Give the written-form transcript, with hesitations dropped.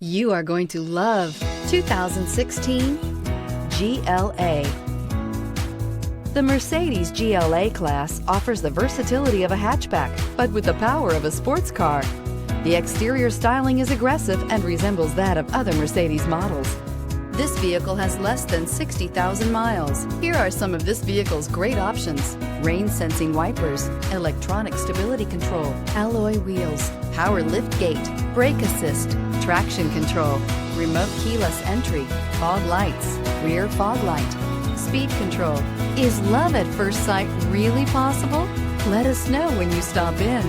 You are going to love 2016 GLA. The Mercedes GLA class offers the versatility of a hatchback, but with the power of a sports car. The exterior styling is aggressive and resembles that of other Mercedes models. This vehicle has less than 60,000 miles. Here are some of this vehicle's great options: rain-sensing wipers, electronic stability control, alloy wheels, power liftgate, brake assist, traction control, remote keyless entry, fog lights, rear fog light, speed control. Is love at first sight really possible? Let us know when you stop in.